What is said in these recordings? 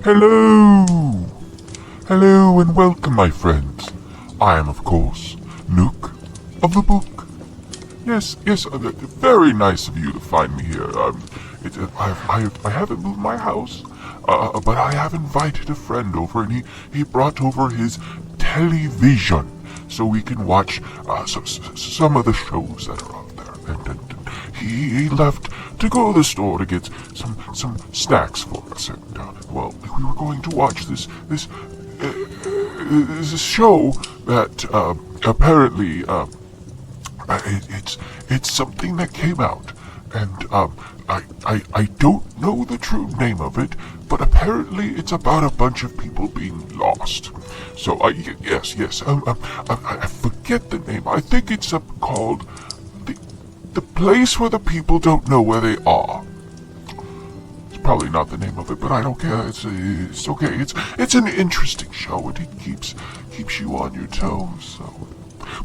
Hello! Hello and welcome, my friends. I am, of course, Nook of the book. Yes, very nice of you to find me here. I haven't moved my house, but I have invited a friend over, and he brought over his television so we can watch some of the shows that are out there. And he left to go to the store to get some snacks for us. And well, we were going to watch this show that apparently it's something that came out, and I don't know the true name of it, but apparently it's about a bunch of people being lost. So yes, I forget the name. I think it's called the place where the people don't know where they are. It's probably not the name of it, but I don't care. It's okay. It's an interesting show, and it keeps you on your toes. So.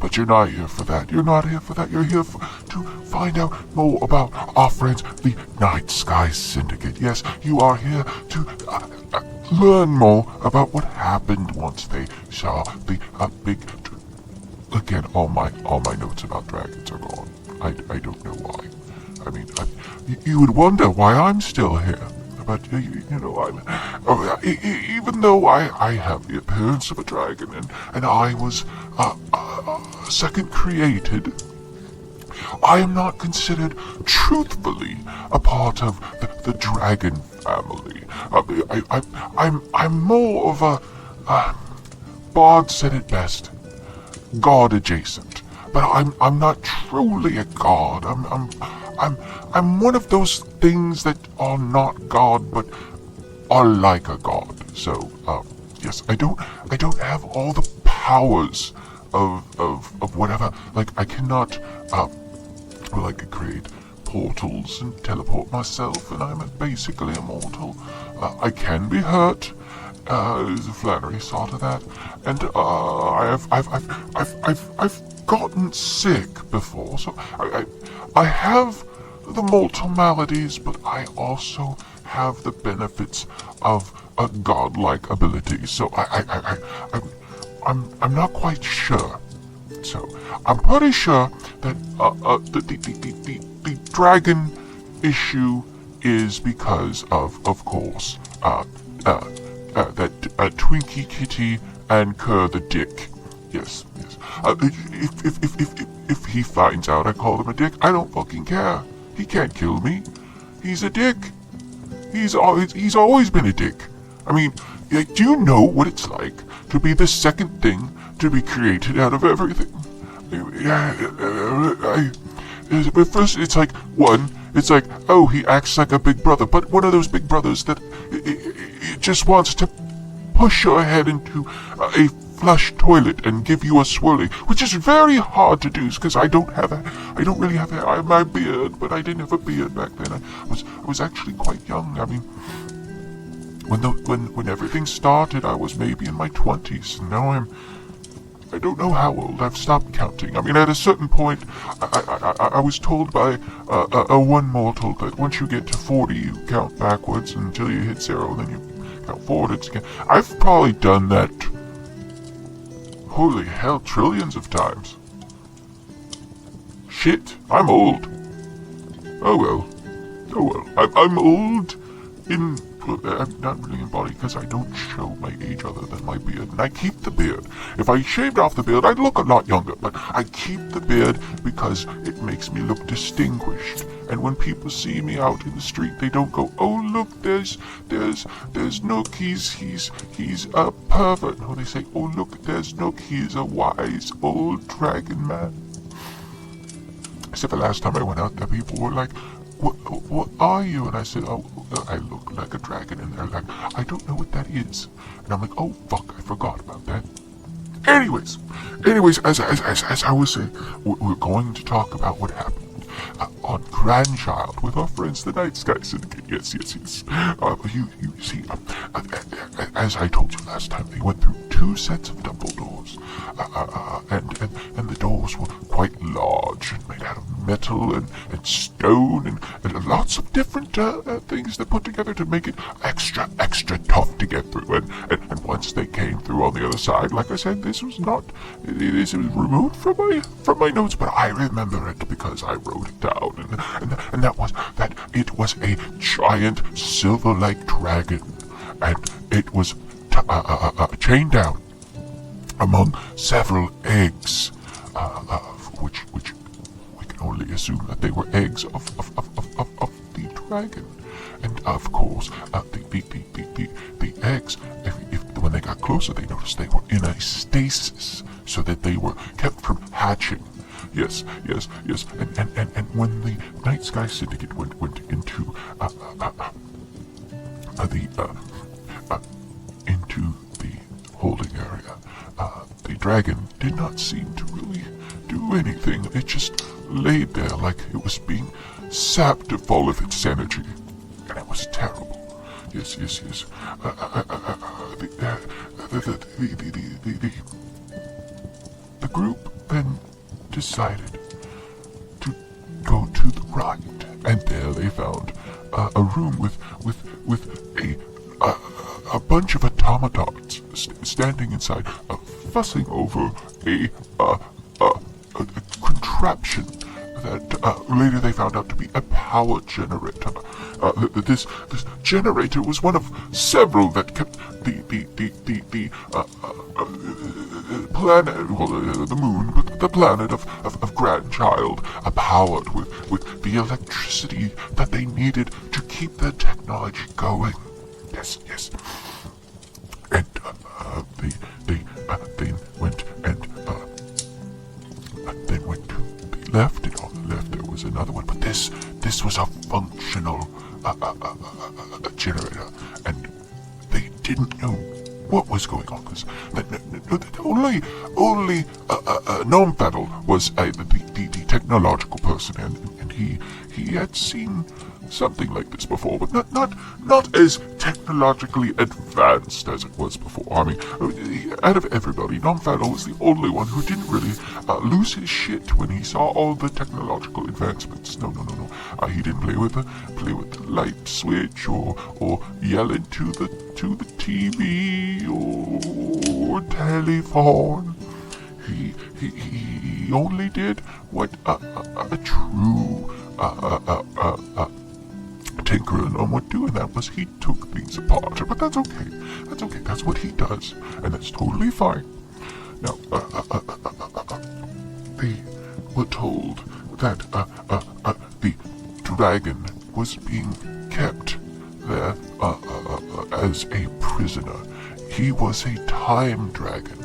But you're not here for that. You're not here for that. You're here to find out more about our friends, the Nightsky Syndicate. Yes, you are here to learn more about what happened once they saw the big... Again, all my notes about dragons are gone. I don't know why. I mean, you would wonder why I'm still here. But, even though I have the appearance of a dragon, and I was second created, I am not considered truthfully a part of the dragon family. I'm more of a, Bard said it best, god adjacent. But I'm not truly a god. I'm one of those things that are not God, but are like a god. So, yes, I don't have all the powers of whatever. Like, I cannot, I could create portals and teleport myself, and I'm basically immortal. I can be hurt. Flannery saw to that, and I've gotten sick before, so I have the mortal maladies, but I also have the benefits of a godlike ability. So I'm not quite sure. So I'm pretty sure that the dragon issue is because of course, that Twinkie Kitty and Kerr the Dick. Yes. If he finds out I called him a dick, I don't fucking care. He can't kill me. He's a dick. He's always been a dick. I mean, do you know what it's like to be the second thing to be created out of everything? But first, it's like, oh, he acts like a big brother, but one of those big brothers that it just wants to push your head into a flush toilet and give you a swirly, which is very hard to do because I don't really have hair. I have my beard, but I didn't have a beard back then. I was actually quite young. I mean, when everything started, I was maybe in my 20s, and now I don't know how old. I've stopped counting. I mean, at a certain point, I was told by a one mortal that once you get to 40, you count backwards until you hit 0, then you count forwards again. I've probably done that, holy hell, trillions of times. Shit, I'm old. Oh well. I'm old in... I'm not really in body because I don't show my age other than my beard, and I keep the beard. If I shaved off the beard, I'd look a lot younger, but I keep the beard because it makes me look distinguished. And when people see me out in the street, they don't go, "Oh look, there's Nook. He's a pervert." No, they say, "Oh look, there's Nook. He's a wise old dragon man." Except the last time I went out there, people were like, What are you? And I said, "Oh, I look like a dragon." And they're like, "I don't know what that is." And I'm like, "Oh, fuck, I forgot about that." Anyways, as I was saying, we're going to talk about what happened on GrandChild with our friends, the Nightsky Syndicate. Yes. You see, as I told you last time, they went through 2 sets of double doors, and the doors were quite large and made out of metal and stone and lots of different things they put together to make it extra tough to get through. And once they came through on the other side, like I said, this was removed from my notes, but I remember it because I wrote it down, and that was that it was a giant silver-like dragon, and it was chained down among several eggs, which we can only assume that they were eggs of the dragon. And of course, the eggs, when they got closer, they noticed they were in a stasis, so that they were kept from hatching. Yes. And when the Nightsky Syndicate went into the holding area, the dragon did not seem to really do anything. It just laid there like it was being sapped of all of its energy, and it was terrible. Yes. The group then decided to go to the right, and there they found a room with a bunch of automatons standing inside, fussing over a contraption that later they found out to be a power generator. This generator was one of several that kept the planet, well, the moon, but the planet of GrandChild, powered with the electricity that they needed to keep their technology going. Yes. And they went to the left, and on the left there was another one. But this was a functional generator, and they didn't know what was going on, because only Gnome was the technological person, and he had seen something like this before, but not as technologically advanced as it was before. I mean, out of everybody, Gnome was the only one who didn't really lose his shit when he saw all the technological advancements. No. He didn't play with the light switch or yell into the TV or telephone. He only did what a true tinkerer gnome would do, and that was he took things apart. But that's okay. That's what he does, and that's totally fine. Now, they were told that the dragon was being kept there as a prisoner. He was a time dragon,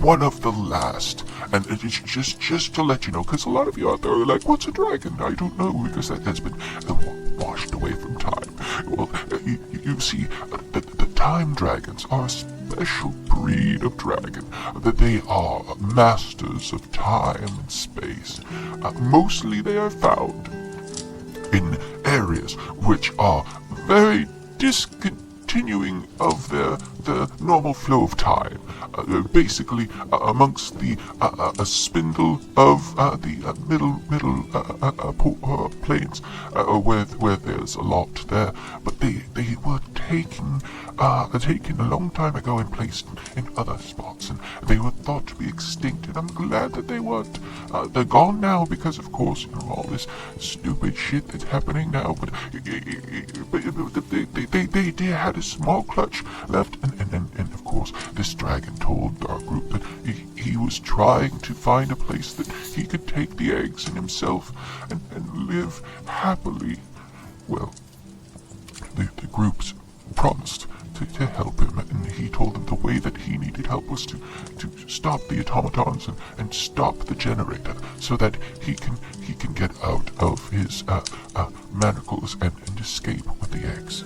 one of the last. And it's just to let you know, because a lot of you out there are like, what's a dragon? I don't know, because that has been washed away from time. Well, you see, the time dragons are a special breed of dragon. That they are masters of time and space. Mostly they are found in areas which are very discontinuing of the normal flow of time, basically amongst the spindle of the middle planes, where there's a lot there. But they were taken a long time ago and placed in other spots, and they were thought to be extinct. And I'm glad that they weren't. They're gone now because, of course, all this stupid shit that's happening now. But they had a small clutch left, and of course, this dragon told our group that he was trying to find a place that he could take the eggs in himself and live happily. Well, the groups promised to help him, and he told them the way that he needed help was to stop the automatons and stop the generator, so that he can get out of his manacles and escape with the eggs.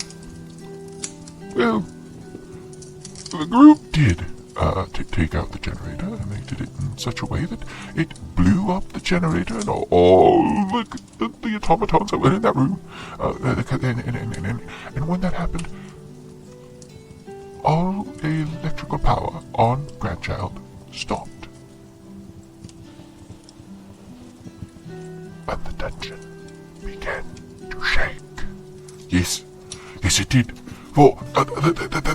Well, the group did take out the generator, and they did it in such a way that it blew up the generator and all the automatons that were in that room. And when that happened, all electrical power on GrandChild stopped. And the Yes, yes, it did. For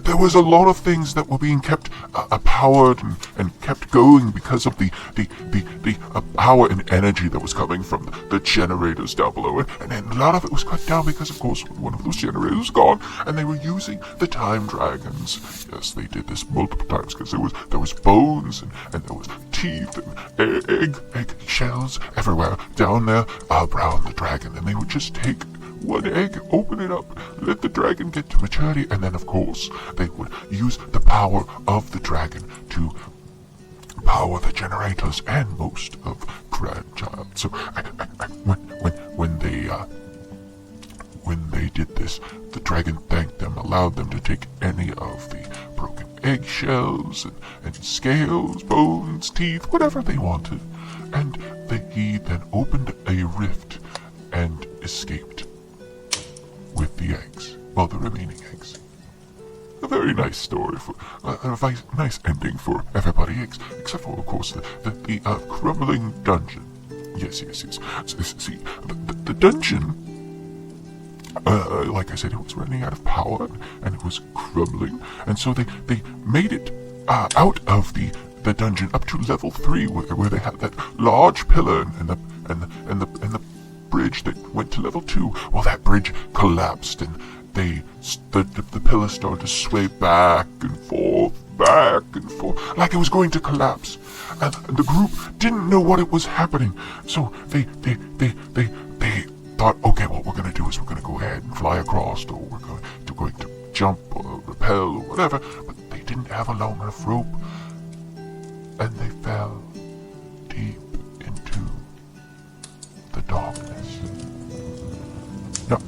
there was a lot of things that were being kept powered and kept going because of the power and energy that was coming from the generators down below. And a lot of it was cut down because, of course, one of those generators was gone, and they were using the time dragons. Yes, they did this multiple times because there was bones and there was teeth and egg shells everywhere down there around the dragon. And they would just take one egg, open it up, let the dragon get to maturity, and then, of course, they would use the power of the dragon to power the generators and most of GrandChild. So, when they did this, the dragon thanked them, allowed them to take any of the broken eggshells and scales, bones, teeth, whatever they wanted, and he then opened a rift and escaped with the eggs. Well, the remaining eggs. A very nice story, a nice ending for everybody, except for, of course, the crumbling dungeon. Yes. So, see, the dungeon, like I said, it was running out of power, and it was crumbling, and so they made it out of the dungeon up to level 3, where they had that large pillar and the bridge that went to level 2. Well, that bridge collapsed, and the pillar started to sway back and forth, like it was going to collapse. And the group didn't know what it was happening, so they thought, okay, what we're going to do is we're going to go ahead and fly across, or we're going to jump or rappel or whatever. But they didn't have a long enough rope, and they fell deep into the darkness. Now,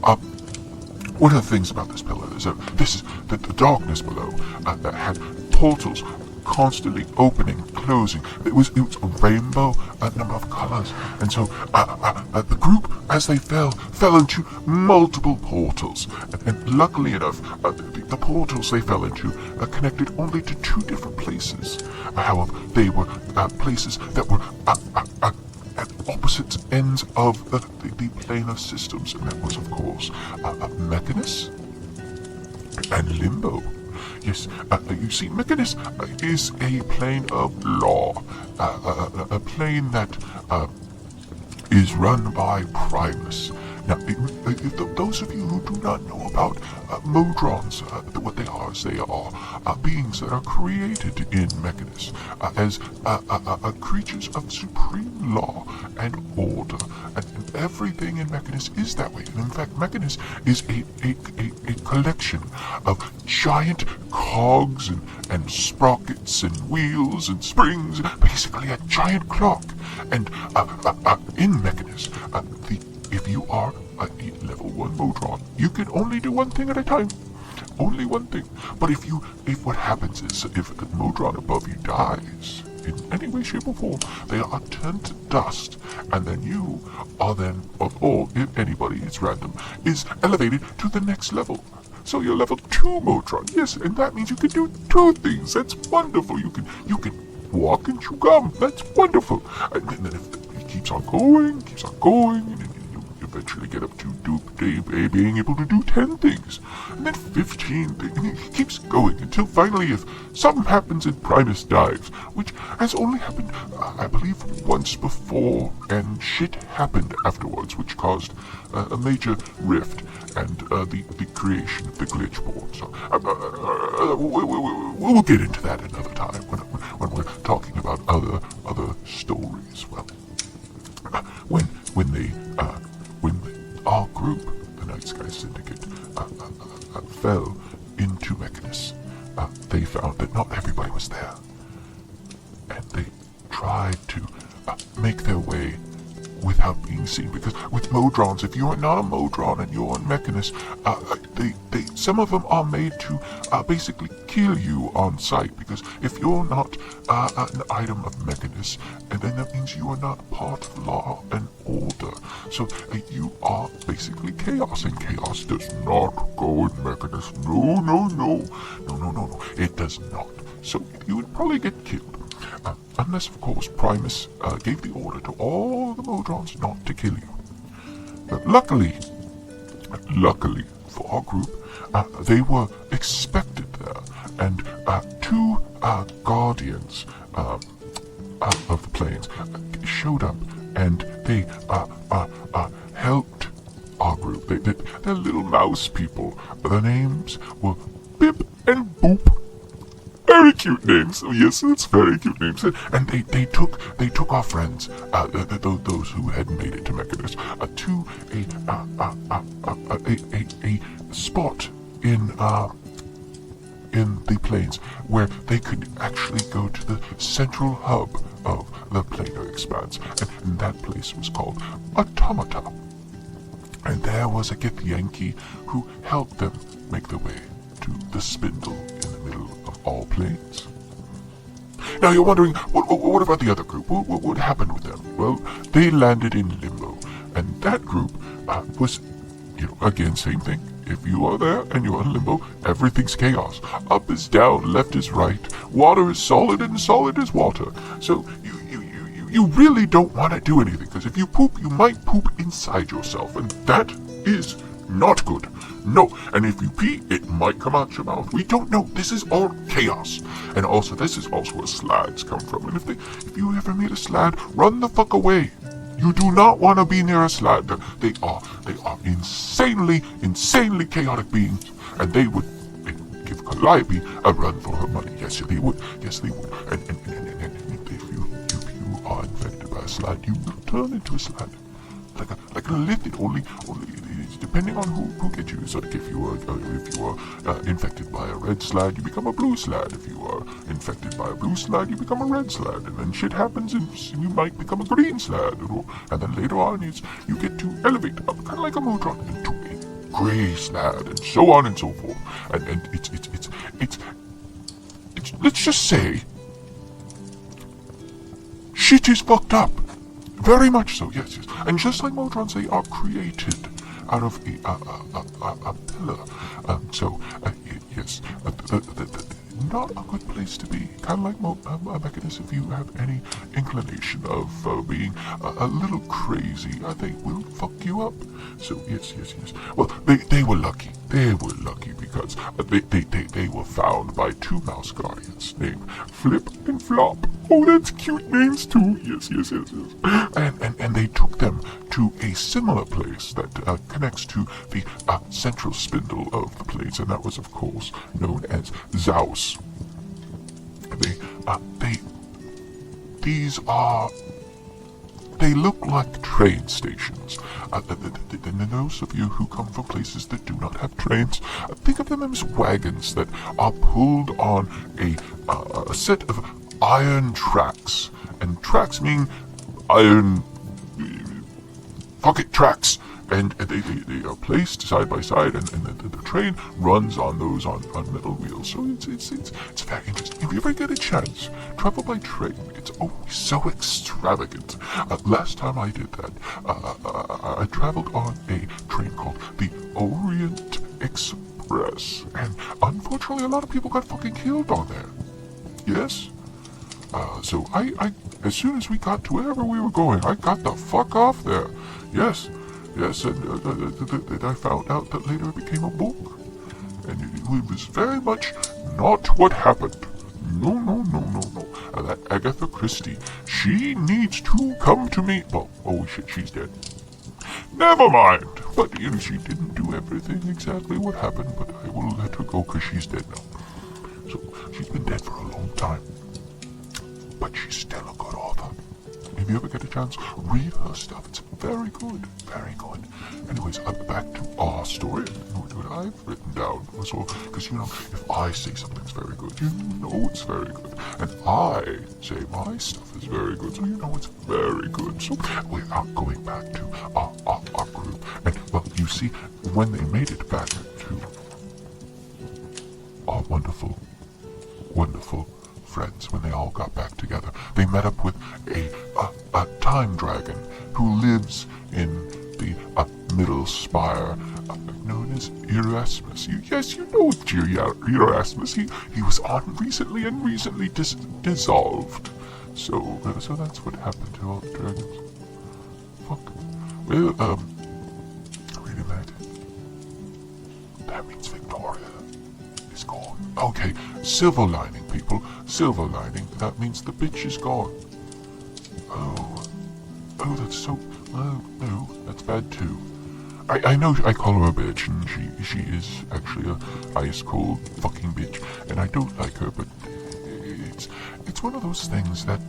one of the things about this pillar is that the darkness below that had portals constantly opening, closing. It was a rainbow, a number of colors, and so the group, as they fell into multiple portals. And luckily enough, the portals they fell into connected only to 2 different places. However, they were places that were at opposite ends of the planar systems, and that was, of course, Mechanus and Limbo. Yes, you see, Mechanus is a plane of law, a plane that is run by Primus. Now, those of you who do not know about Modrons, what they are is they are beings that are created in Mechanus as creatures of supreme law and order, and everything in Mechanus is that way. And in fact, Mechanus is a collection of giant cogs and sprockets and wheels and springs, basically a giant clock. And in Mechanus, if you are a level 1 Modron, you can only do one thing at a time. Only one thing. But if what happens is, if a Modron above you dies in any way, shape, or form, they are turned to dust, and then you are then, or if anybody, it's random, is elevated to the next level. So you're level 2 Modron. Yes, and that means you can do 2 things. That's wonderful. You can walk and chew gum. That's wonderful. And then if it keeps on going, and eventually get up to being able to do 10 things, and then 15 things, and it keeps going until finally, if something happens and Primus dies, which has only happened, I believe, once before, and shit happened afterwards, which caused a major rift and the creation of the glitch board. So we'll get into that another time when we're talking about other stories. Well, when our group, the Nightsky Syndicate, fell into Mechanus, they found that not everybody was there, and they tried to make their way without being seen, because with Modrons, if you're not a Modron and you're in Mechanus, some of them are made to basically kill you on sight, because if you're not an item of Mechanus, and then that means you are not part of law and order. So you are basically chaos, and chaos does not go in Mechanus. No. It does not. So you would probably get killed. Unless, of course, Primus gave the order to all the Modrons not to kill you. But luckily for our group. They were expected there, and two guardians of the plains showed up, and they helped our group. They're little mouse people. Their names were Bip and Boop. Very cute names. Oh, yes, it's very cute names. And they took our friends, those who had made it to Mechanus, to a spot in the plains where they could actually go to the central hub of the planar expanse, and that place was called Automata. And there was a Githyanki who helped them make their way to the spindle in the middle of all planes. Now you're wondering, what about the other group? What happened with them? Well, they landed in Limbo, and that group was, again, same thing. If you are there and you're in Limbo, everything's chaos. Up is down, left is right. Water is solid, and solid is water. So you really don't want to do anything, because if you poop, you might poop inside yourself, and that is not good. No, and if you pee, it might come out your mouth. We don't know. This is all chaos. And also, this is also where slads come from. And if you ever meet a slad, run the fuck away. You do not want to be near a slad. They are insanely chaotic beings, and they would give Calliope a run for her money. Yes, they would. Yes, they would. And if you are infected by a slad, you will turn into a slad. Like a lipid, only depending on who gets you. So like if you are infected by a red slad, you become a blue slad. If you are infected by a blue slad, you become a red slad, and then shit happens, and you might become a green slad, and then later on you get to elevate up, kind of like a Motron, into a gray slad, and so on and so forth. And it's let's just say, shit is fucked up. Very much so, yes. And just like Motrons, they are created out of a pillar. Yes, not a good place to be. Kind of like Mechanus, if you have any inclination of being a little crazy, they will fuck you up. So, yes. Well, they were lucky. They were lucky because they were found by two mouse guardians named Flip and Flop. Oh, that's cute names too. Yes. And they took them to a similar place that connects to the central spindle of the plates, and that was, of course, known as Zaus. They look like train stations. And those of you who come from places that do not have trains, think of them as wagons that are pulled on a set of iron tracks. And tracks mean iron pocket tracks. And they are placed side by side, and the train runs on those on metal wheels. So it's very interesting. If you ever get a chance, travel by train. It's always so extravagant. Last time I did that, I traveled on a train called the Orient Express, and unfortunately, a lot of people got fucking killed on there. Yes. So I as soon as we got to wherever we were going, I got the fuck off there. Yes, and I found out that later it became a book. And it was very much not what happened. No. That Agatha Christie, she needs to come to me. Well, oh shit, she's dead. Never mind. But, she didn't do everything exactly what happened, but I will let her go because she's dead now. So, she's been dead for a long time. But she's still a good author. If you ever get a chance, read her stuff. It's very good. Very good. Anyways, back to our story. What I've written down was all, because, if I say something's very good, it's very good. And I say my stuff is very good, so it's very good. So we are going back to our group. And, well, you see, when they made it back to our wonderful, wonderful friends, when they all got back together, they met up with a time dragon who lives in the middle spire, known as Erasmus. Yes, you know Erasmus. He was on recently and recently dissolved. So that's what happened to all the dragons. Fuck. Well, wait a minute. Okay, silver lining, people. Silver lining. That means the bitch is gone. Oh, that's so... Oh, no, that's bad too. I know I call her a bitch, and she is actually a ice-cold fucking bitch, and I don't like her, but it's one of those things that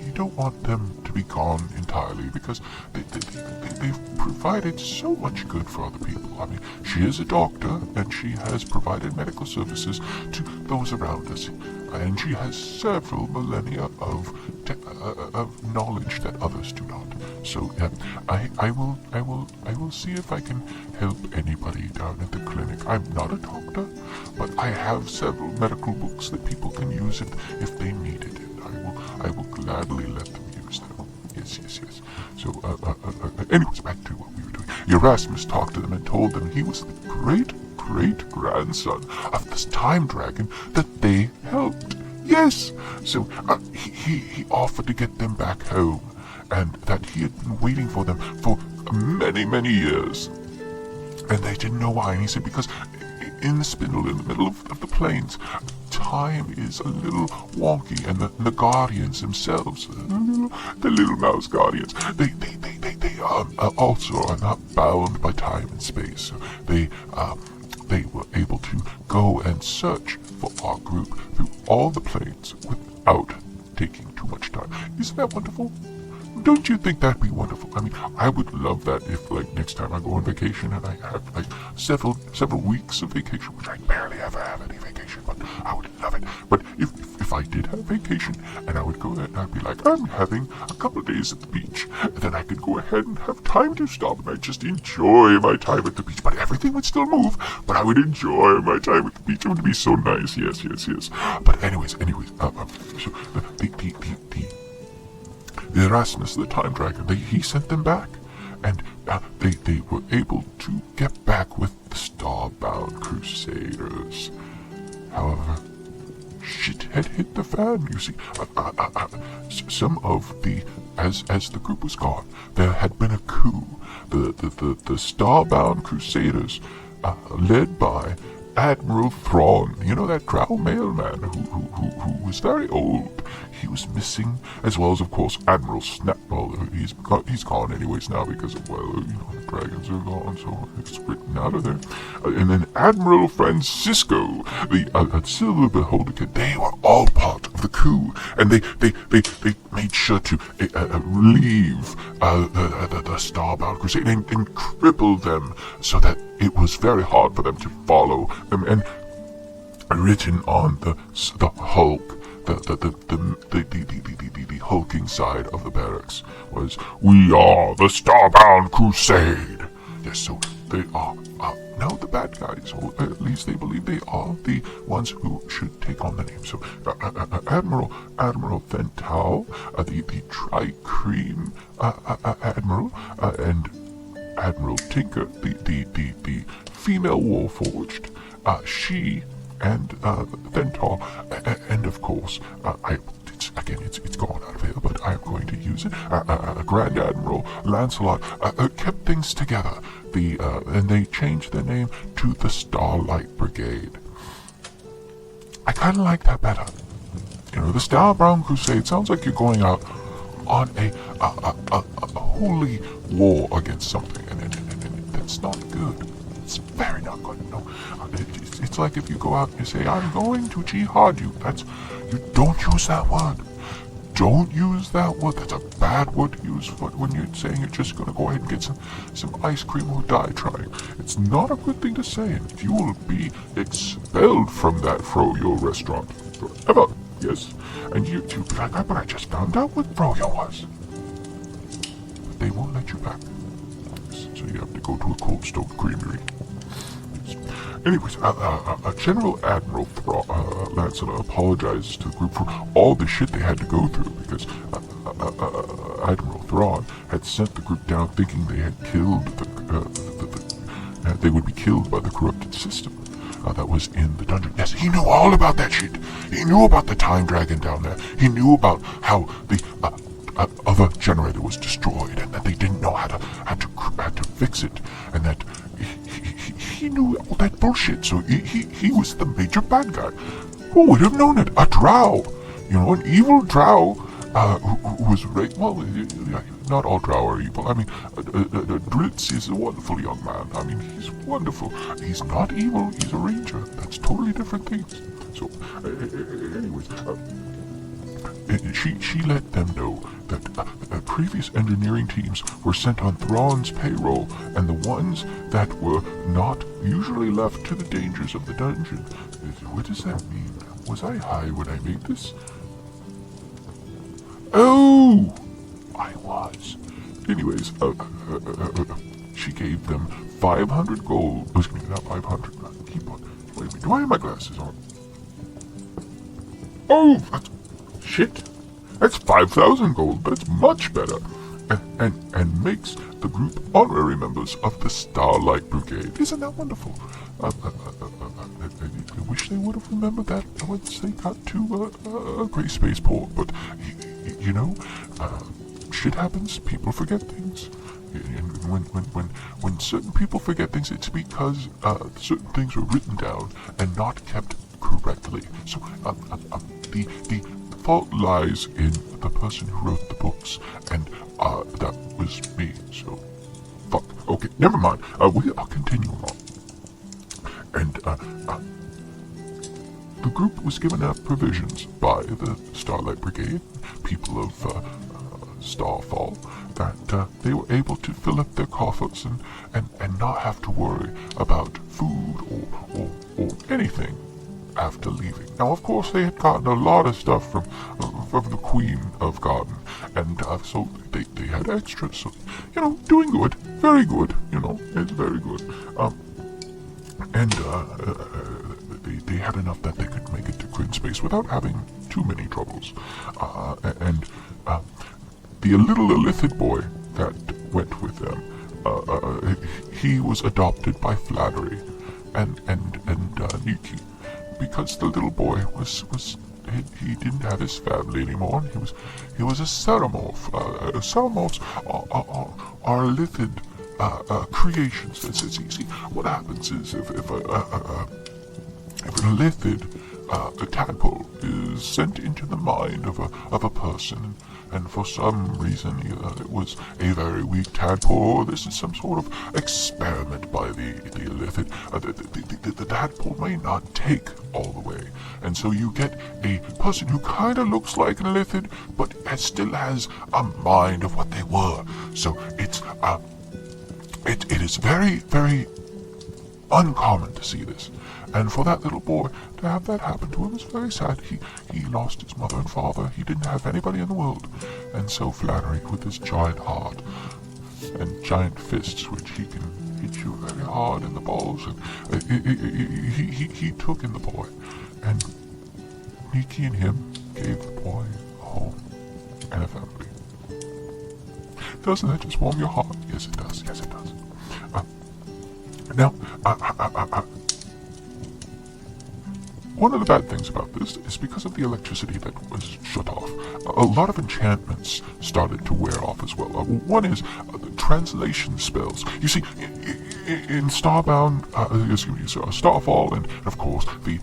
you don't want them to be gone entirely, because they've provided so much good for other people. I mean, she is a doctor, and she has provided medical services to those around us, and she has several millennia of knowledge that others do not. So I will see if I can help anybody down at the clinic. I'm not a doctor, but I have several medical books that people can use if they need it, and I will gladly let them use them. Yes. So anyways, back to what we were doing. Erasmus talked to them and told them he was the great-grandson of this time dragon that they helped. Yes! So he offered to get them back home, and that he had been waiting for them for many, many years. And they didn't know why, and he said because in the spindle, in the middle of the plains, time is a little wonky, and the guardians themselves, the little mouse guardians, they also are not bound by time and space. So they were able to go and search for our group through all the plains without taking too much time. Isn't that wonderful? Don't you think that'd be wonderful? I mean, I would love that if, like, next time I go on vacation and I have, like, several weeks of vacation, which I barely ever have any vacation, but I would love it. But if I did have vacation, and I would go there and I'd be like, I'm having a couple of days at the beach, and then I could go ahead and have time to stop, and I'd just enjoy my time at the beach. But everything would still move, but I would enjoy my time at the beach. It would be so nice. Yes. But anyways, so the Erasmus, the time dragon, he sent them back, and they were able to get back with the Starbound Crusaders. However, shit had hit the fan, you see. Some of the, as the group was gone, there had been a coup. The Starbound Crusaders, led by Admiral Thrawn, you know, that drow mailman who was very old. He was missing, as well as, of course, Admiral Snapwell. He's gone anyways now because of, well, you know, the dragons are gone, so it's written out of there. And then Admiral Francisco, the Silver Beholder kid, they were all part of the coup, and they made sure to leave the Starbound Crusade and cripple them so that it was very hard for them to follow them. And written on the Hulk, the hulking side of the barracks was, "We are the Starbound Crusade." Yes, so they are now the bad guys, or at least they believe they are the ones who should take on the name. So Admiral Fentau, the Tri-Cream Admiral, and Admiral Tinker, the female Warforged, she and Fentor, and of course, it's gone out of here, but I am going to use it. Grand Admiral Lancelot kept things together. And they changed their name to the Starlight Brigade. I kind of like that better. You know, the Starbound Crusade sounds like you're going out on a holy war against something, and that's not good. It's very not good. No, it's like if you go out and you say, "I'm going to jihad you." You don't use that word. Don't use that word. That's a bad word to use when you're saying you're just going to go ahead and get some ice cream or die trying. It's not a good thing to say, and you will be expelled from that Froyo restaurant forever. Yes, and you'll be like, "But I just found out what Froyo was." But they won't let you back. So you have to go to a Cold Stone Creamery. Anyways, General Admiral Lancelot apologizes to the group for all the shit they had to go through, because Admiral Thrawn had sent the group down thinking they had killed they would be killed by the corrupted system that was in the dungeon. Yes, he knew all about that shit. He knew about the time dragon down there. He knew about how the other generator was destroyed, and that they didn't know how to fix it, and that he knew all that bullshit, so he was the major bad guy. Who would have known it? A drow, an evil drow, who was well, not all drow are evil. I mean, Dritz is a wonderful young man. I mean, he's wonderful. He's not evil. He's a ranger. That's totally different things. So, anyways, she let them know that previous engineering teams were sent on Thrawn's payroll, and the ones that were not usually left to the dangers of the dungeon. What does that mean? Was I high when I made this? Oh! I was. Anyways, she gave them 500 gold. Oh, excuse me, not 500. Keep on. Wait a minute. Do I have my glasses on? Oh, that's... Shit. That's 5,000 gold. That's much better. And makes the group honorary members of the Starlight Brigade. Isn't that wonderful? I wish they would have remembered that once they got to a Grey Spaceport, but shit happens. People forget things, and when certain people forget things, it's because certain things were written down and not kept correctly. So the fault lies in the person who wrote the books, and that was me. So fuck. Okay, never mind. I'll continue on. And the group was given out provisions by the Starlight Brigade, people of Starfall, that they were able to fill up their coffers and not have to worry about food or anything after leaving. Now, of course, they had gotten a lot of stuff from the Queen of Garden, and so they had extras. So, doing good, very good. It's very good. And they had enough that they could make it to Grid Space without having too many troubles. And the little illithid boy that went with them, he was adopted by Flattery and Nightsky, because the little boy he didn't have his family anymore. He was a ceramorph. Ceramorphs are illithid creations. See, what happens is if an illithid tadpole is sent into the mind of a person, and for some reason it was a very weak tadpole, this is some sort of experiment by the illithid, the tadpole may not take all the way, and so you get a person who kind of looks like an illithid, but still has a mind of what they were. So it's it is very, very uncommon to see this. And for that little boy to have that happen to him is very sad. He lost his mother and father. He didn't have anybody in the world. And so Flattery, with his giant heart and giant fists, which he can hit you very hard in the balls, and he took in the boy. And Nightsky and him gave the boy a home and a family. Doesn't that just warm your heart? Yes, it does. Yes, it does. Now, one of the bad things about this is because of the electricity that was shut off, a lot of enchantments started to wear off as well. One is the translation spells. You see, in Starbound, Starfall, and of course the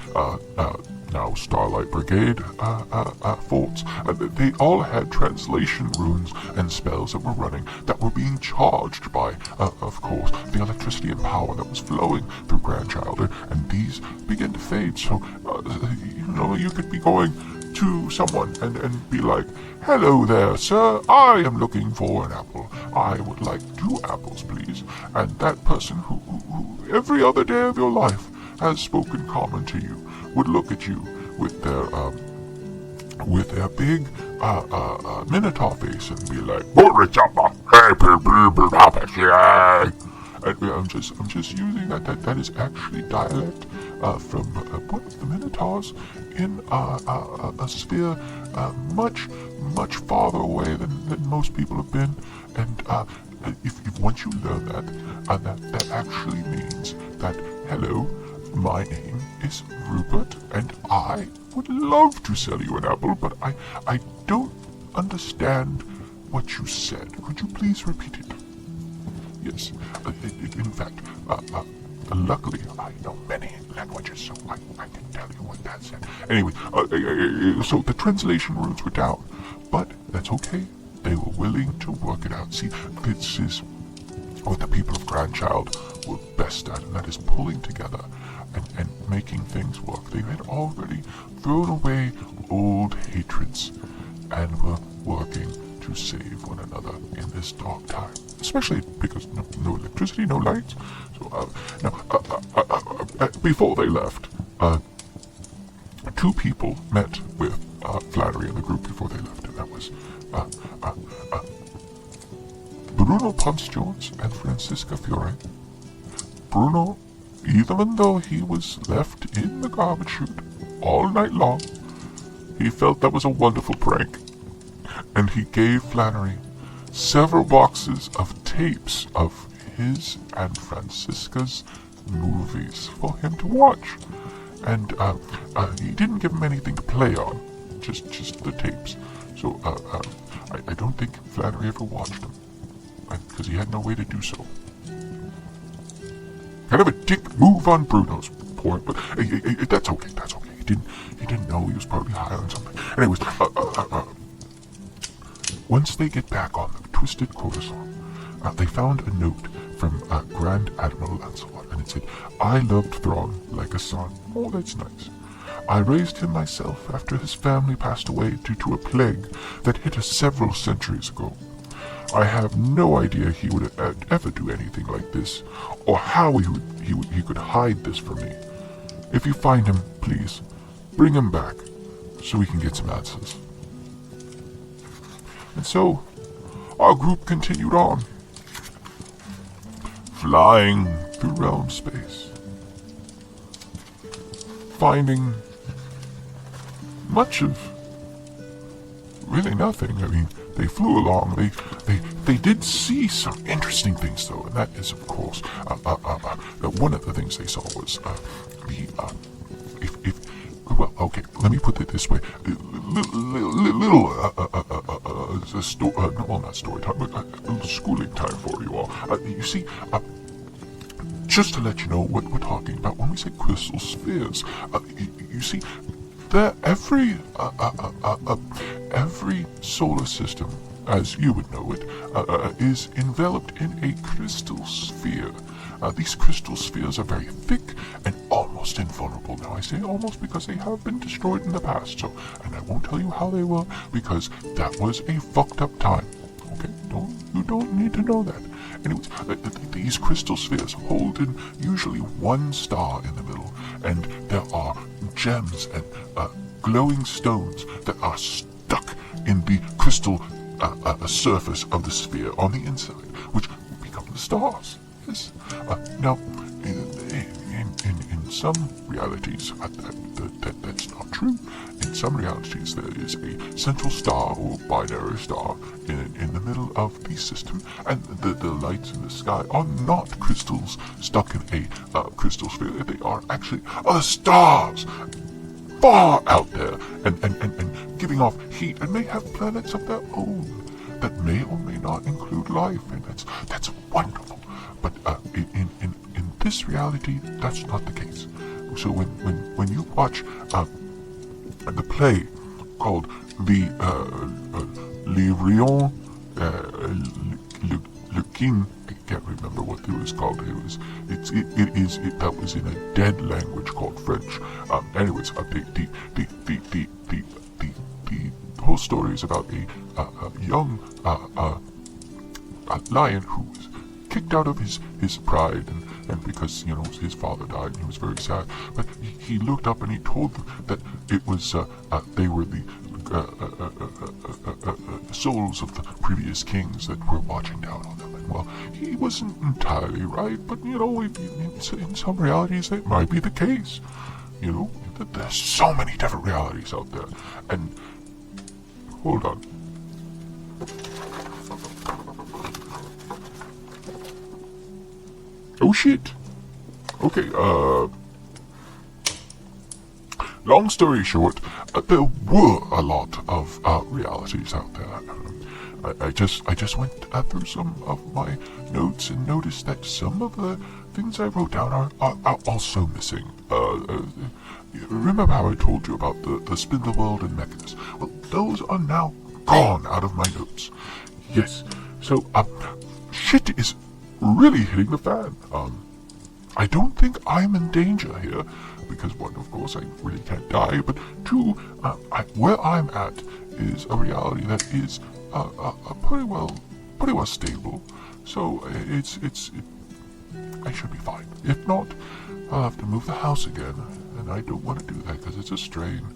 now Starlight Brigade forts, they all had translation runes and spells that were running, that were being charged by, of course, the electricity and power that was flowing through GrandChild, and these began to fade. So, you could be going to someone and be like, "Hello there, sir, I am looking for an apple. I would like 2 apples, please." And that person who every other day of your life has spoken common to you would look at you with their big Minotaur face and be like, I'm just using that is actually dialect from one of the Minotaurs in a sphere much farther away than most people have been, and if once you learn that actually means that, hello, my name is Rupert, and I would love to sell you an apple, but I don't understand what you said. Could you please repeat it? Yes, in fact, luckily, I know many languages, so I can tell you what that said. Anyway, so the translation rules were down, but that's okay. They were willing to work it out. See, this is what the people of GrandChild were best at, and that is pulling together and making things work. They had already thrown away old hatreds and were working to save one another in this dark time. Especially because no electricity, no lights. So, before they left, two people met with Flannery and the group before they left, and that was Bruno Ponce-Jones and Francisca Fiore. Bruno, even though he was left in the garbage chute all night long, he felt that was a wonderful prank, and he gave Flannery several boxes of tapes of his and Francisca's movies for him to watch. And he didn't give him anything to play on, just the tapes. So I don't think Flannery ever watched them, because he had no way to do so. Kind of a dick move on Bruno's part, but that's okay. That's okay. He didn't know he was probably high on something. Anyways, once they get back on the Twisted Coruscant, they found a note from Grand Admiral Lancelot, and it said, "I loved Thrawn like a son." Oh, that's nice. "I raised him myself after his family passed away due to a plague that hit us several centuries ago. I have no idea he would ever do anything like this, or how he could hide this from me. If you find him, please, bring him back, so we can get some answers." And so, our group continued on, flying through realm space, finding much of really nothing. I mean, they flew along. They did see some interesting things, though, and that is, of course, one of the things they saw was well, okay, let me put it this way. Not story time, but schooling time for you all. You see, just to let you know what we're talking about when we say crystal spheres. You see, every solar system, as you would know it, is enveloped in a crystal sphere. These crystal spheres are very thick and almost invulnerable. Now, I say almost because they have been destroyed in the past, and I won't tell you how they were, because that was a fucked up time. Okay, you don't need to know that. Anyways, these crystal spheres hold in usually one star in the middle, and there are gems and glowing stones that are stuck in the crystal surface of the sphere on the inside, which become the stars. Yes. Now, in some realities, that's not true. In some realities, there is a central star or binary star in the middle of the system, and the lights in the sky are not crystals stuck in a crystal sphere. They are actually stars far out there and giving off heat, and may have planets of their own that may or may not include life, and that's wonderful. But in this reality, that's not the case. So when you watch the play called the Livrion Le King, I can't remember what it was called. That was in a dead language called French. Anyways, the whole story is about a young lion who was kicked out of his pride, and because his father died, and he was very sad. But he looked up and he told them that it was they were the souls of the previous kings that were watching down on them. And well, he wasn't entirely right, but in some realities that might be the case. There's so many different realities out there. And hold on. Oh shit. Okay, long story short, there were a lot of realities out there. I just went through some of my notes and noticed that some of the things I wrote down are also missing. Remember how I told you about the spin the world and Mechanus? Well, those are now gone out of my notes. Yes, so shit is really hitting the fan. I don't think I'm in danger here, because one, of course, I really can't die, but two, where I'm at is a reality that is pretty well stable. So I should be fine. If not, I'll have to move the house again, and I don't want to do that because it's a strain.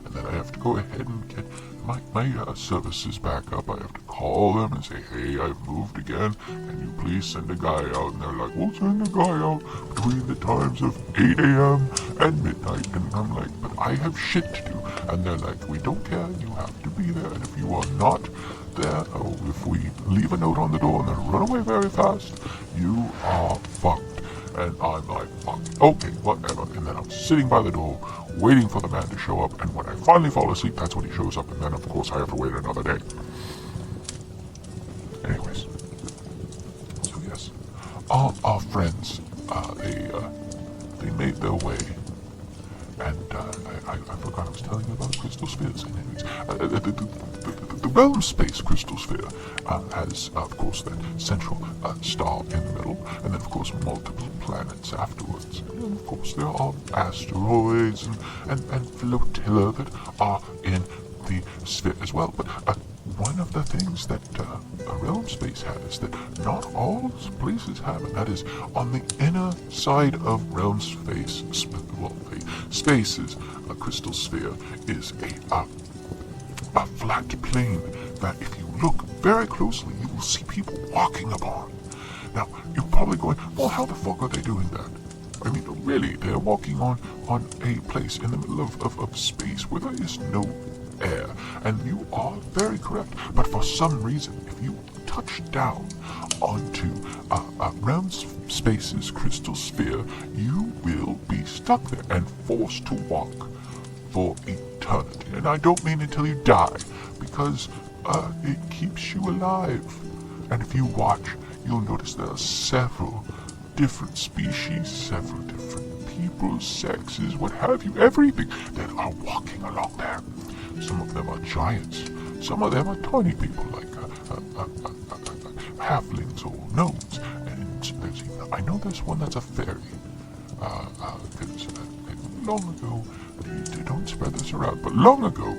And then I have to go ahead and get my services back up. I have to call them and say, hey, I've moved again. Can you please send a guy out? And they're like, we'll send a guy out between the times of 8 a.m. and midnight. And I'm like, but I have shit to do. And they're like, we don't care. You have to be there. And if you are not there, or if we leave a note on the door and then run away very fast, you are fucked. And I'm like, fuck, okay, whatever. And then I'm sitting by the door, waiting for the man to show up. And when I finally fall asleep, that's when he shows up. And then, of course, I have to wait another day. Anyways. So, yes. Our friends, they made their way. And I forgot I was telling you about the crystal spheres. Anyways, the realm space crystal sphere has, of course, that central star in the middle, and then, of course, multiple planets afterwards. And, of course, there are asteroids and flotilla that are in the sphere as well. But one of the things that a realm space has that not all places have, and that is on the inner side of realm space, spaces, a crystal sphere is a flat plane that if you look very closely, you will see people walking upon. Now, you're probably going, well, how the fuck are they doing that? I mean, really, they're walking on a place in the middle of space where there is no air. And you are very correct. But for some reason, if you touch down onto realm space's crystal sphere, you will be stuck there and forced to walk for eternity. And I don't mean until you die, because it keeps you alive. And if you watch, you'll notice there are several different species, several different people, sexes, what have you, everything that are walking along there. Some of them are giants. Some of them are tiny people, like halflings or gnomes. And I know there's one that's a fairy. Because long ago, don't spread this around, but long ago,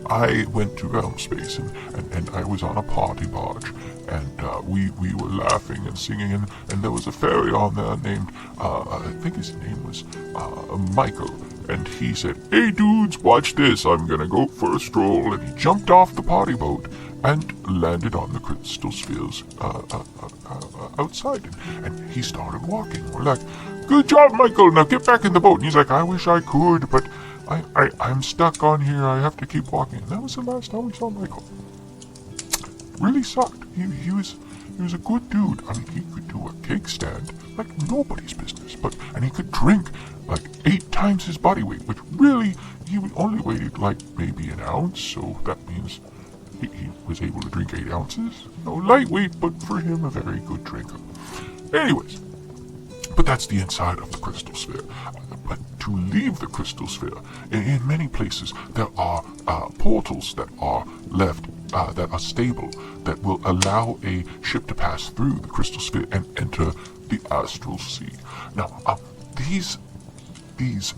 I went to realm space and I was on a party barge, and we were laughing and singing, and there was a fairy on there named, I think his name was Michael, and he said, hey dudes, watch this, I'm gonna go for a stroll, and he jumped off the party boat and landed on the crystal spheres outside, and he started walking. We're like, good job, Michael, now get back in the boat. And he's like, I wish I could, but I'm stuck on here, I have to keep walking. And that was the last time we saw Michael. Really sucked. He was a good dude. I mean, he could do a cake stand like nobody's business, and he could drink like 8 times his body weight, which really, he only weighed like maybe an ounce, so that means he was able to drink 8 ounces. No, lightweight, but for him, a very good drinker. Anyways, but that's the inside of the crystal sphere. But to leave the crystal sphere, in many places, there are portals that are left, that are stable, that will allow a ship to pass through the crystal sphere and enter the astral sea. Now, these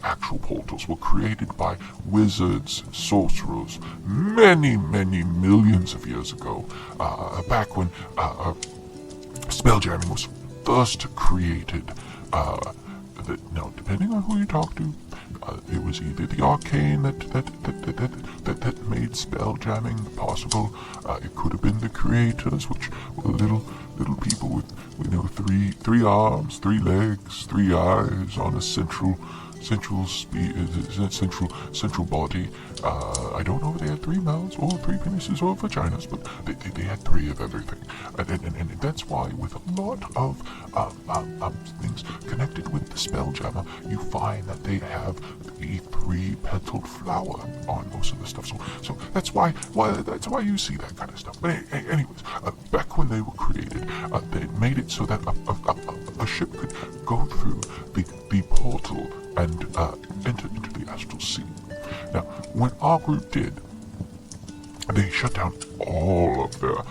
actual portals were created by wizards, sorcerers, many, many millions of years ago, back when spelljamming was first created. Now, depending on who you talk to, it was either the arcane that made spelljamming possible. It could have been the creators, which were a little little people with three arms, 3 legs, 3 eyes on a central body. I don't know if they had 3 mouths or 3 penises or vaginas, but they had 3 of everything. And that's why with a lot of things connected with the Spelljammer, you find that they have the 3-petaled flower on most of the stuff. So that's why you see that kind of stuff. But anyways, back when they were created, they made it so that a ship could go through the portal and enter into the astral sea. Now, when our group did, they shut down all of their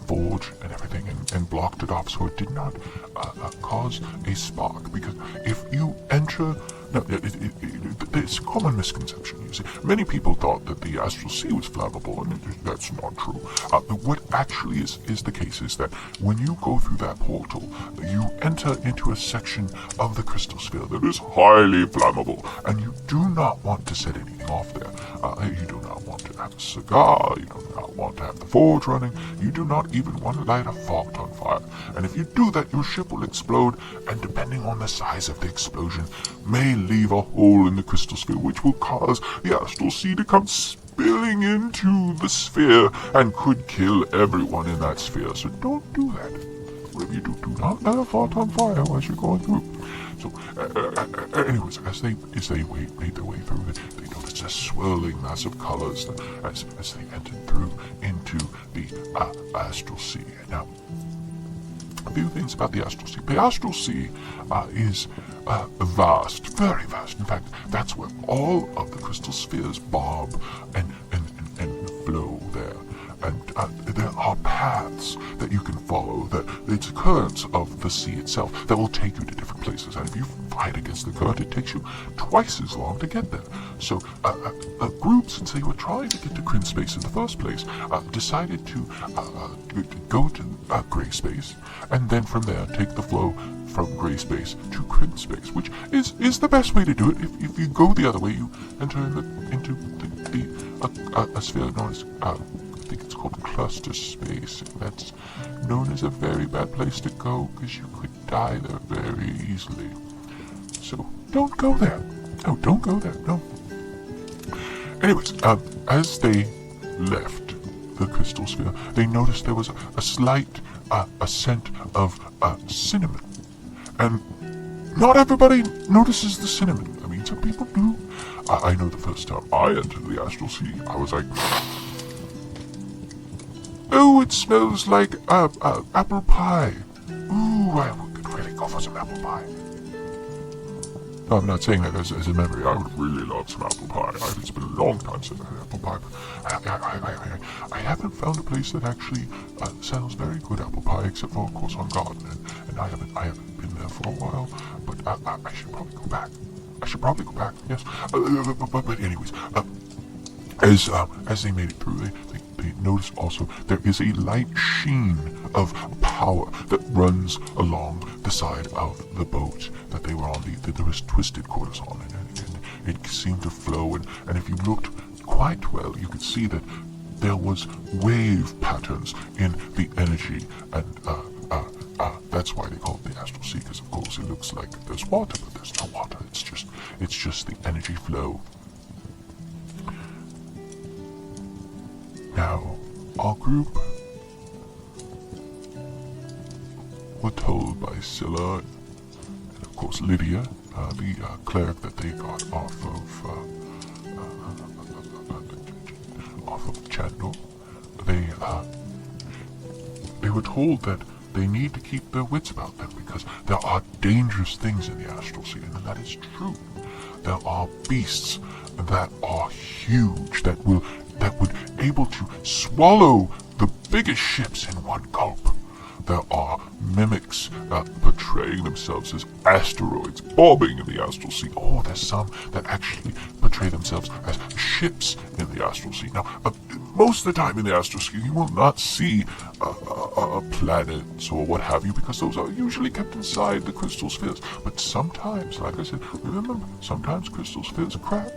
forge and everything and blocked it off so it did not cause a spark. Because if you enter... Now, it's a common misconception, you see. Many people thought that the astral sea was flammable, and that's not true. What actually is the case is that when you go through that portal, you enter into a section of the crystal sphere that is highly flammable, and you do not want to set anything off there. You do not want to have a cigar, you do not want to have the forge running, you do not even want to light a fort on fire. And if you do that, your ship will explode, and depending on the size of the explosion, may leave a hole in the crystal sphere, which will cause the astral sea to come spilling into the sphere and could kill everyone in that sphere. So don't do that. Whatever you do, do not light a fort on fire as you're going through. So, anyways, as they made their way through, they noticed a swirling mass of colors as they entered through into the astral sea. Now, a few things about the astral sea. The astral sea is vast, very vast. In fact, that's where all of the crystal spheres bob and flow there. And there are paths that you can follow. It's currents of the sea itself that will take you to different places. And if you fight against the current, it takes you twice as long to get there. So a group, since they were trying to get to Crin Space in the first place, decided to go to Gray Space, and then from there take the flow from Gray Space to Crin Space, which is the best way to do it. If you go the other way, you enter into a sphere known as... I think it's called cluster space, and that's known as a very bad place to go because you could die there very easily. So don't go there. No, don't go there. No. Anyways, as they left the crystal sphere, they noticed there was a slight scent of cinnamon, and not everybody notices the cinnamon. I mean, some people do. I know the first time I entered the astral sea, I was like, oh, it smells like apple pie. Ooh, I could really go for some apple pie. No, I'm not saying that as a memory. I would really love some apple pie. It's been a long time since I had apple pie. I haven't found a place that actually sells very good apple pie, except for, of course, on Garden. And I haven't been there for a while. But I should probably go back. Yes. But anyways, as they made it through, they noticed also there is a light sheen of power that runs along the side of the boat that they were on. There was twisted quarters on it, and it seemed to flow. And if you looked quite well, you could see that there was wave patterns in the energy, and that's why they call it the astral sea. Because of course it looks like there's water, but there's no water. It's just the energy flow. Now, our group were told by Scylla and of course Lydia, the cleric that they got off of Chandler. They were told that they need to keep their wits about them because there are dangerous things in the astral sea, and that is true. There are beasts that are huge that would able to swallow the biggest ships in one gulp. There are mimics portraying themselves as asteroids bobbing in the astral sea. Oh, there's some that actually portray themselves as ships in the astral sea. Now, most of the time in the astral sea, you will not see planets or what have you, because those are usually kept inside the crystal spheres. But sometimes, like I said, remember, sometimes crystal spheres crack.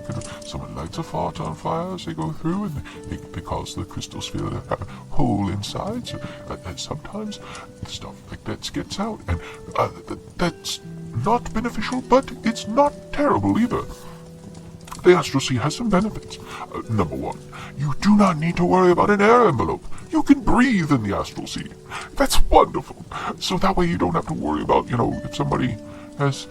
Someone lights a fart on fire as they go through, and they cause the crystal sphere to have a hole inside. So, and sometimes stuff like that gets out, and that's not beneficial, but it's not terrible either. The astral sea has some benefits. Number one, you do not need to worry about an air envelope. You can breathe in the astral sea. That's wonderful. So that way you don't have to worry about, if somebody has,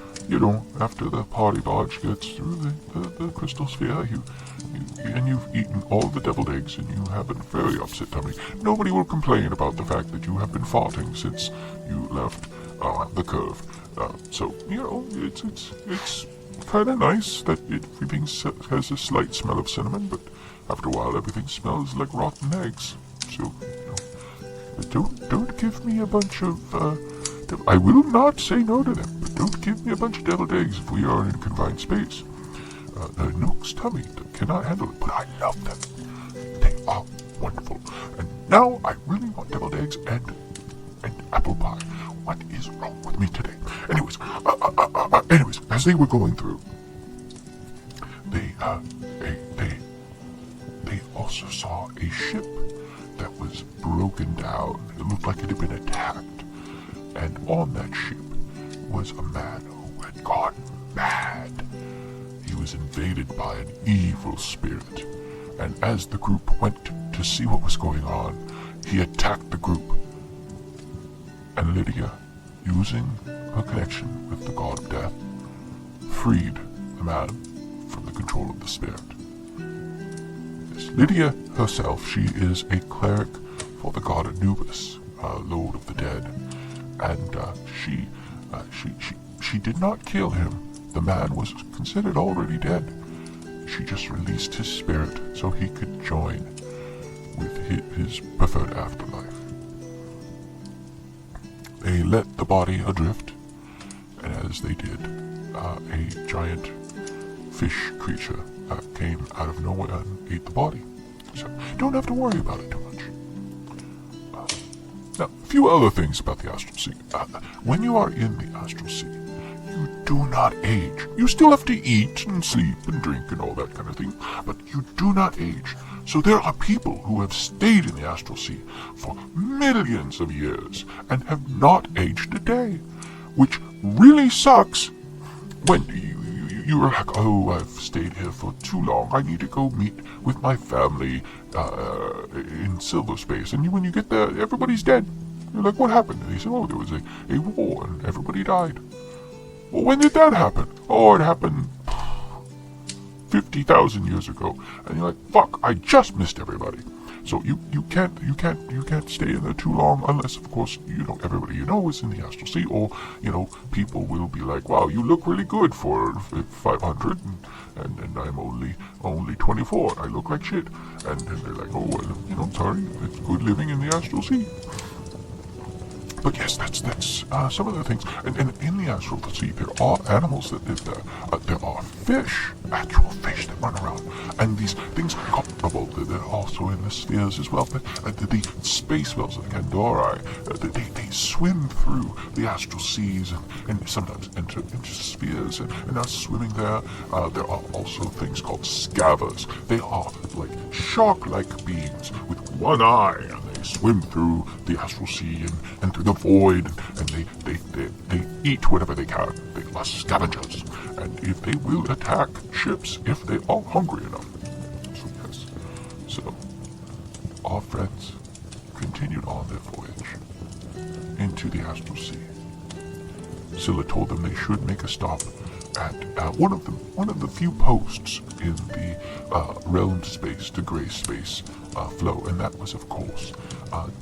after the party barge gets through the crystal sphere, you've eaten all the deviled eggs and you have a very upset tummy. Nobody will complain about the fact that you have been farting since you left the curve. So it's kind of nice that everything has a slight smell of cinnamon, but after a while everything smells like rotten eggs. So, but don't give me a bunch of, I will not say no to them, but don't give me a bunch of deviled eggs if we are in confined space. Nook's tummy cannot handle it, but I love them. They are wonderful. And now I really want deviled eggs and apple pie. What is wrong with me today? Anyways, as they were going through, they also saw a ship that was broken down. It looked like it had been attacked. And on that ship was a man who had gone mad. He was invaded by an evil spirit. And as the group went to see what was going on, he attacked the group. And Lydia, using her connection with the god of death, freed the man from the control of the spirit. Yes, Lydia herself, she is a cleric for the god Anubis, lord of the dead, and she did not kill him. The man was considered already dead. She just released his spirit so he could join with his preferred afterlife. They let the body adrift, and as they did, a giant fish creature came out of nowhere and ate the body. So don't have to worry about it too much. Now, a few other things about the astral sea. When you are in the astral sea, you do not age. You still have to eat and sleep and drink and all that kind of thing, but you do not age. So there are people who have stayed in the astral sea for millions of years and have not aged a day, which really sucks when you are like, oh, I've stayed here for too long. I need to go meet with my family in silver space. And when you get there, everybody's dead. You're like, what happened? And they say, oh, there was a war and everybody died. Well, when did that happen? Oh, it happened 50,000 years ago. And you're like, fuck, I just missed everybody. So you can't stay in there too long unless, of course, everybody is in the astral sea, or people will be like, wow, you look really good for 500, and I'm only 24. I look like shit, and they're like, oh well, sorry, it's good living in the astral sea. But yes, that's some of the things. And in the astral sea, there are animals that live there. There are fish, actual fish that run around. And these things are comparable. They're also in the spheres as well. The space whales, the Kandori, they swim through the astral seas and sometimes enter into spheres and are swimming there. There are also things called scavers. They are like shark-like beings with one eye. Swim through the astral sea and through the void, and they eat whatever they can. They are scavengers, and if they will attack ships if they are hungry enough. So yes, so our friends continued on their voyage into the astral sea. Scylla told them they should make a stop at one of the few posts in the realm space, the gray space flow, and that was, of course,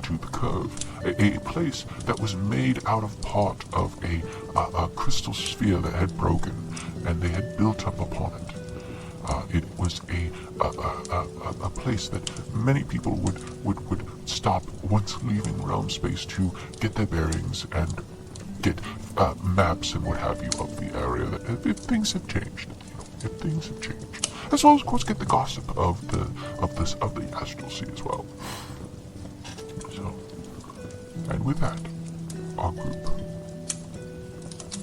to the curve, a place that was made out of part of a crystal sphere that had broken, and they had built up upon it. It was a place that many people would stop once leaving realm space to get their bearings and get maps and what have you of the area. If things have changed, as well as, of course, get the gossip of the astral sea as well. So, and with that, our group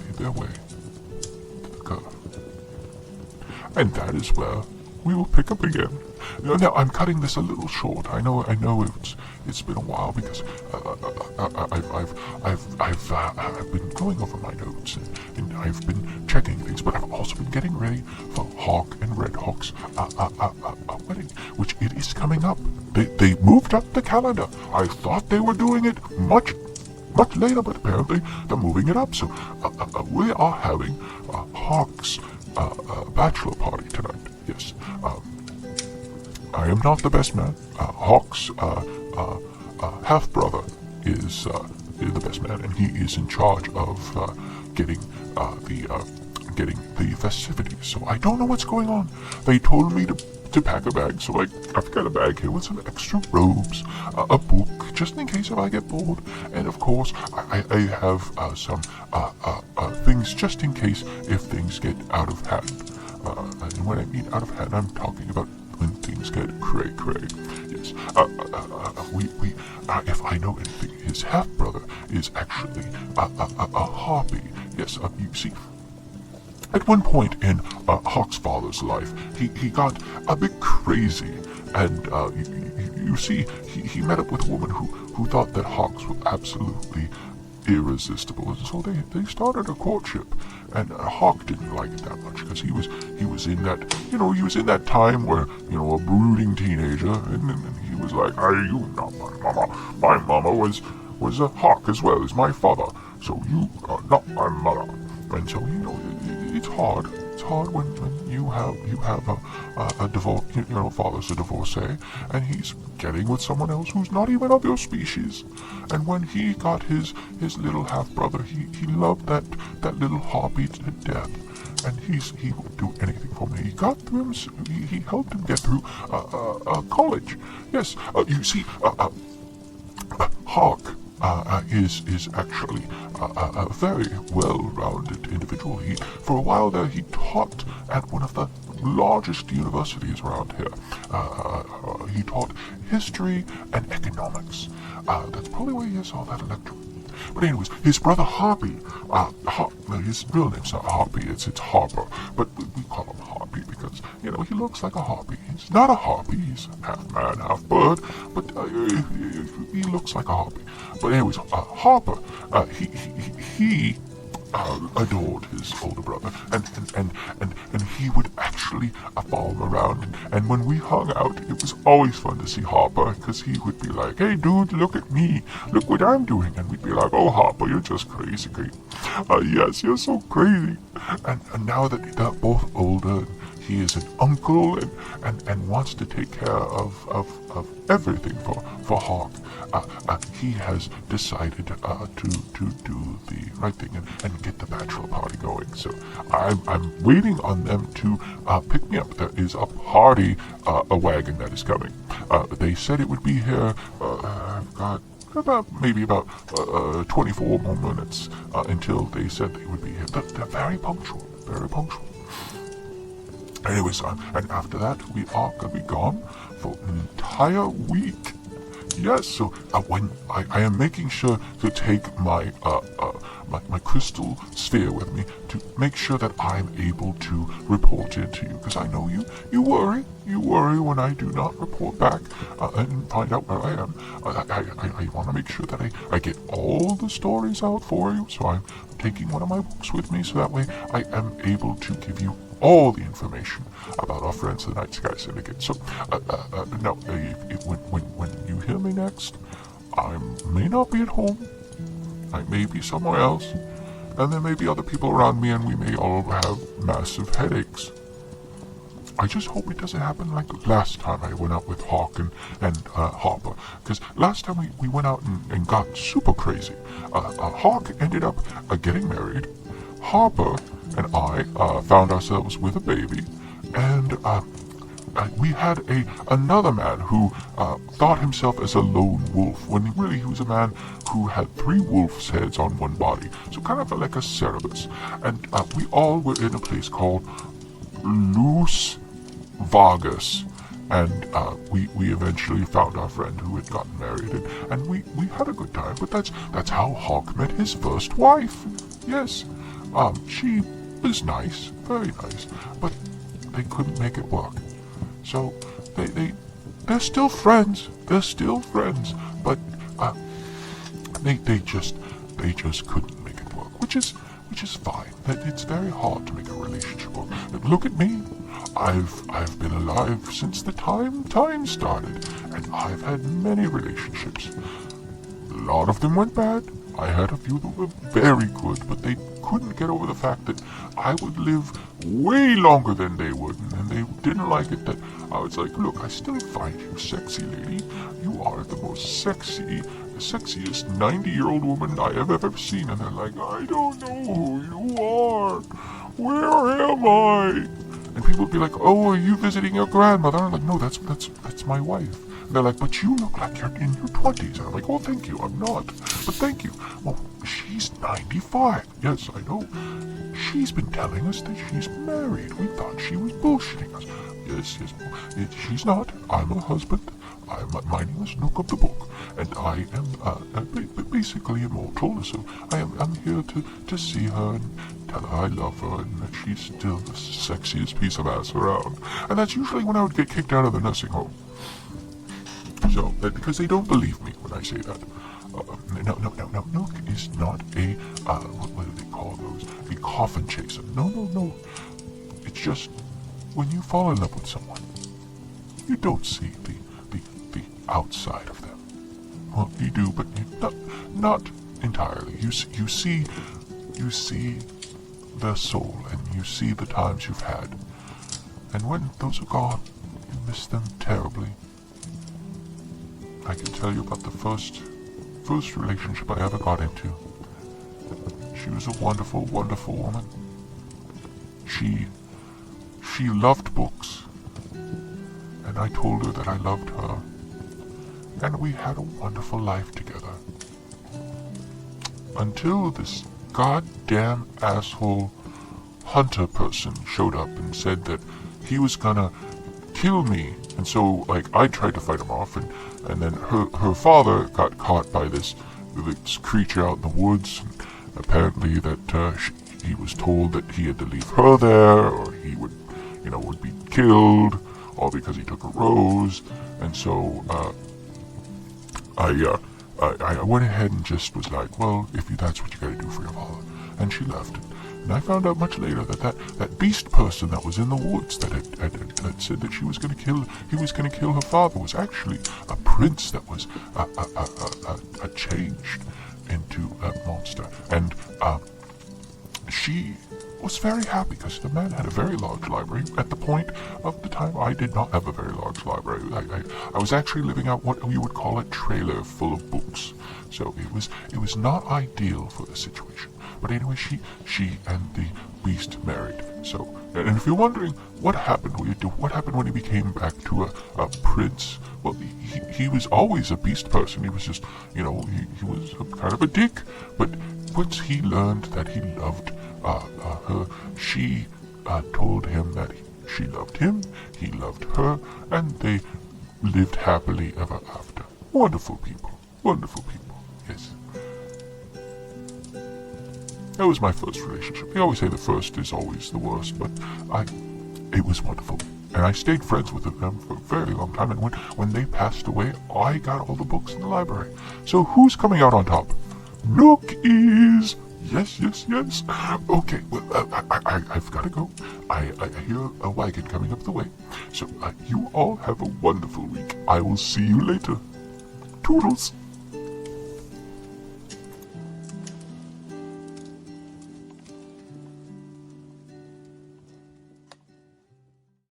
made their way to the curve. And that is where we will pick up again. Now, I'm cutting this a little short. I know it's been a while because I've been going over my notes and I've been checking things, but I've also been getting ready for Hawk and Red Hawk's wedding, which it is coming up. They moved up the calendar. I thought they were doing it much later, but apparently they're moving it up. So we are having Hawk's bachelor party tonight. Yes. I am not the best man. Hawk's half-brother is the best man, and he is in charge of getting the festivities. So I don't know what's going on. They told me to pack a bag, so I've got a bag here with some extra robes, a book, just in case if I get bored, and of course I have some things just in case if things get out of hand. And when I mean out of hand, I'm talking about when things get cray. Yes. If I know anything, his half-brother is actually a harpy. Yes, you see, at one point in Hawk's father's life, he got a bit crazy, and you see, he met up with a woman who thought that Hawks were absolutely irresistible, and so they started a courtship. And Hawk didn't like it that much because he was in that time where a brooding teenager, and he was like, "You not my mama. My mama was a hawk as well as my father, so you are not my mother." And so it's hard. It's hard when you have a divorce. Father's a divorcee, and he's getting with someone else who's not even of your species. And when he got his little half brother, he loved that little harpy to death, and he would do anything for me. He got through him. He helped him get through college. Yes, you see, Hawk is actually a very well-rounded individual. For a while there, he taught at one of the largest universities around here. He taught history and economics. That's probably why he has all that electric. But anyways, his brother Harpy, his real name's not Harpy, it's Harper, but we call him Harpy because, he looks like a harpy. He's not a harpy, he's half man, half bird, but he looks like a harpy. But anyways, Harper, he adored his older brother, and he would actually follow him around, and when we hung out, it was always fun to see Harper, because he would be like, "Hey dude, look at me, look what I'm doing," and we'd be like, "Oh Harper, you're just crazy. Yes, you're so crazy." And now that they're both older, he is an uncle and wants to take care of everything for Hawk. He has decided to do the right thing and get the bachelor party going. So I'm waiting on them to pick me up. There is a party, a wagon that is coming. They said it would be here. I've got about 24 more minutes until they said they would be here. They're very punctual. Very punctual. Anyways, and after that, we are going to be gone for an entire week. Yes, so when I am making sure to take my crystal sphere with me to make sure that I'm able to report it to you, because I know you worry when I do not report back and find out where I am. I want to make sure that I get all the stories out for you, so I'm taking one of my books with me, so that way I am able to give you all the information about our friends the Nightsky Syndicate. So, now, when you hear me next, I may not be at home. I may be somewhere else, and there may be other people around me, and we may all have massive headaches. I just hope it doesn't happen like last time I went out with Hawk and Harper, because last time we went out and got super crazy. Hawk ended up getting married. Harper and I found ourselves with a baby, and we had another man who thought himself as a lone wolf, when really he was a man who had 3 wolf's heads on one body, so kind of like a Cerberus. And we all were in a place called Loose Vargas. And we eventually found our friend who had gotten married, and we had a good time. But that's how Hawk met his first wife. Yes, she was nice, very nice, but they couldn't make it work. So they're still friends. They're still friends, but they just couldn't make it work, which is fine. It's very hard to make a relationship work. But look at me. I've been alive since the time started, and I've had many relationships. A lot of them went bad. I had a few that were very good, but they couldn't get over the fact that I would live way longer than they would, and they didn't like it that I was like, look, I still find you sexy, lady. You are the most sexy, the sexiest 90-year-old woman I have ever seen. And they're like, I don't know who you are. Where am I? And people would be like, oh, are you visiting your grandmother? I'm like, no, that's my wife. And they're like, but you look like you're in your 20s. And I'm like, oh, thank you, I'm not. But thank you. Well, she's 95. Yes, I know. She's been telling us that she's married. We thought she was bullshitting us. Yes, she's not. I'm her husband. My name is Nook of the book, and I am basically immortal, so I'm here to see her and tell her I love her and that she's still the sexiest piece of ass around. And that's usually when I would get kicked out of the nursing home. So, because they don't believe me when I say that. No, Nook is not a, what do they call those? A coffin chaser. No. It's just, when you fall in love with someone, you don't see the outside of them. Well, you do, but not entirely. You see their soul, and you see the times you've had. And when those are gone, you miss them terribly. I can tell you about the first relationship I ever got into. She was a wonderful, wonderful woman. She loved books, and I told her that I loved her, and we had a wonderful life together. Until this goddamn asshole hunter person showed up and said that he was gonna kill me. And so, I tried to fight him off, and then her father got caught by this creature out in the woods. And apparently that he was told that he had to leave her there, or he would be killed, all because he took a rose. And so, I went ahead and just was like, well, if that's what you gotta do for your father. And she left. And I found out much later that beast person that was in the woods that had said that he was gonna kill her father was actually a prince that was changed into a monster. And she was very happy because the man had a very large library. At the point of the time, I did not have a very large library. I was actually living out what you would call a trailer full of books. So it was not ideal for the situation. But anyway, she and the beast married. So, and if you're wondering what happened when he became back to a prince, well, he was always a beast person. He was just, he was kind of a dick. But once he learned that he loved her, she told him that she loved him, he loved her, and they lived happily ever after. Wonderful people, yes. That was my first relationship. They always say the first is always the worst, but it was wonderful. And I stayed friends with them for a very long time, and when they passed away, I got all the books in the library. So who's coming out on top? Nook is... Yes. Okay, well, I've got to go. I hear a wagon coming up the way. So you all have a wonderful week. I will see you later. Toodles.